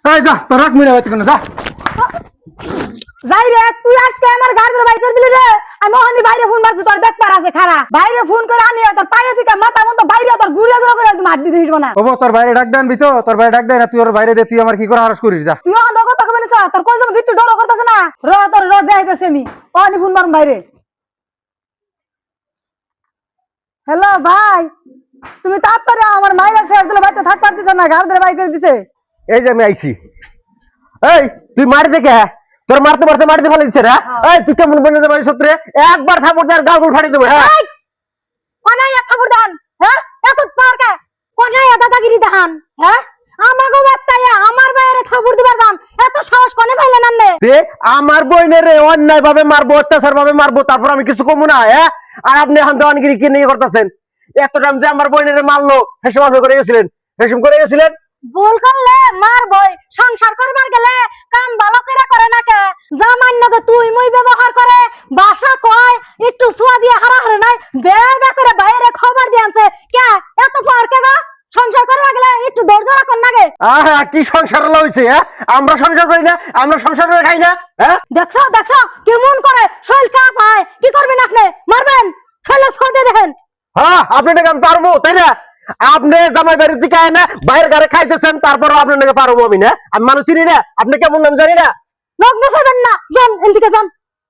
এই যা তোর রাখ মিরা হইতে কোন যা যাই রে তুই আজকে আমার গাড়ি ধরে বাইক করে দিলি রে আমি ওখানে বাইরে ফোন মারছি তোর দেখবার আছে খারাপ বাইরে ফোন করে আনি তোর পায়ে থেকে মাথা মতো বাইরে তোর ঘুরে ঘুরে করে তুমি হাত দিতে দিস না ওবো তোর বাইরে ডাক দেন বিতো তোর বাইরে ডাক দেন তুই ওর বাইরে দে তুই আমার কি করে হারাস করিস যা তুই এখন নগদ টাকা বলিস তোর কই যাবো কিছু ডর করতেছে না তোর দেখাইতেছে আমি ওখানে ফোন মারুম বাইরে হ্যালো ভাই তুমি তাড়াতাড়ি আমার মাইরা শেষ দিলে বাইতে থাক পারতেছ না গাড়ি ধরে বাইক করে দিছে এই যে আমি আইছি এই তুই মারি দেখে তোর মারতে মারতে মারতে ফেলে দিচ্ছে রে এই তুই কেমন বনে যাবে সত্রে একবার থাপড় দিয়ে গাল ফাড়ি দেবো হ্যাঁ কোনায় এক খবর দান হ্যাঁ এত পারকা কোনায় দাদাগিরি দেখান হ্যাঁ আমাগো বাচ্চায়া আমার বাইরে খবর দিবার যান এত সাহস কোনে পাইলেন আপনি তে আমার বইনের অন্যায় ভাবে মারবো অত্যাচার ভাবে মারবো তারপর আমি কিছু কমু না হ্যাঁ আর আপনি এখন দেওয়ানগিরি কি নিয়ে করতেছেন এত টাইম যে আমার বইনের মারলো হেসম আপনি করে গেছিলেন হেসম করে গেছিলেন ভুল করলে মার বই সংসার করবার গেলে কাম ভালো করে করে না কে জামান্যকে তুই মুই ব্যবহার করে বাসা কয় একটু সোয়া দিয়ে হারা হারে নাই বে করে বাইরে খবর দিয়ে আনছে কে এত পার কে গা সংসার করবার গেলে একটু ধৈর্য রাখুন নাগে আহা কি সংসার হইছে হ্যাঁ আমরা সংসার করি না আমরা সংসার করে খাই না হ্যাঁ দেখছো কেমন করে শৈল কাপ হয় কি করবেন আপনি মারবেন শৈল ছড়ে দেখেন হ্যাঁ আপনি নাকি আমি পারবো তাই না আপনি জামাই বাড়ির দিকে আয় না বাইরের ঘরে খাইতেছেন তারপরও আপনার নাকি পারবো আমি না আমি মানুষ চিনি না আপনি কেমন নাম জানি না লগ্ন চাইবেন না যান এদিকে যান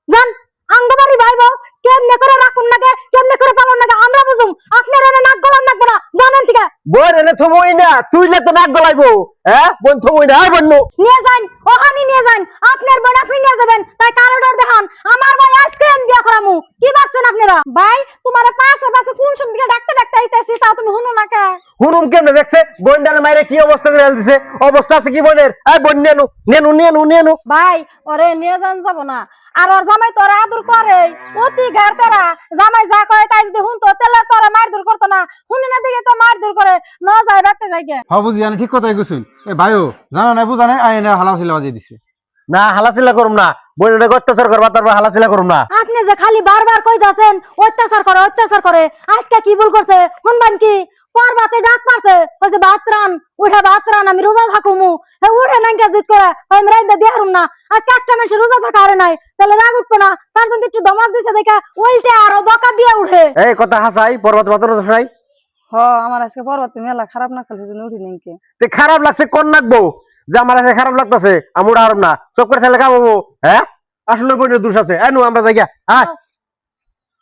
যান আঙ্গবাড়ি ভাইবো কেমনে করে রাখুন নাগে কেমনে করে পালন নাগে আমরা বুঝুম আপনার এনে নাক গলাম নাকবো না জানেন থেকে বোন এনে থমই না তুইলে তো নাক গলাইবো হ্যাঁ বোন থমই না আয় বন্নু নিয়ে যান ওখানে নিয়ে যান আপনার বোন আপনি নিয়ে যাবেন তাই কারোর দেখান আমার ভাই আইসক্রিম দিয়া করামু কি ভাবছেন আপনারা ভাই তোমার পাশে পাশে কোন সময় দিকে ডাকতে ডাকতে আইতাছি তাও তুমি শুনো না কে হুনুম কেমনে দেখছে বোন ডালে মাইরে কি অবস্থা করে দিছে অবস্থা আছে কি বোনের আয় বোন নেনু ভাই ওরে নিয়ে যান যাব না আর ওর জামাই তোরা আদর করে অতি ঘর তারা জামাই যা করে তাই যদি হুন তো তেলে তোরা মার দূর করতো না হুনি না দিকে তো মার দূর করে ন যায় বাড়তে যায় গে হ্যাঁ বুঝি জানি ঠিক কথাই কইছুন এ ভাইও জানা নাই বুঝা নাই আইনে হালাছিলা বাজিয়ে দিছে না হালাচিলা করুম না বোনের অত্যাচার করবা তারপর হালাচিলা করুম না আপনি যে খালি বারবার কই যাচ্ছেন অত্যাচার করে আজকে কি ভুল করছে শুনবেন কি পরবাতে ডাক মারছে কইছে ভাতরান উঠে ভাতরান আমি রোজা থাকুমু হে উঠে নাঙ্কা জিত করে আমি রাইন্দা দেহারুম না আজকে একটা মাসে রোজা থাকা আরে নাই তাহলে রাগ উঠবে না তার জন্য একটু দমাক দিছে দেখে উল্টে আরো বকা দিয়ে উঠে এই কথা হাসাই পর্বত পাথর হাসাই হ আমার আজকে পরবর্তী মেলা খারাপ না চলছে জন্য উঠি নাকি তে খারাপ লাগছে কোন নাকবো যে আমার কাছে খারাপ লাগতেছে আমি উড়া হারম না চোখ করে ছেলে খাবো হ্যাঁ আসলে বোনের দোষ আছে এনু আমরা যাই হ্যাঁ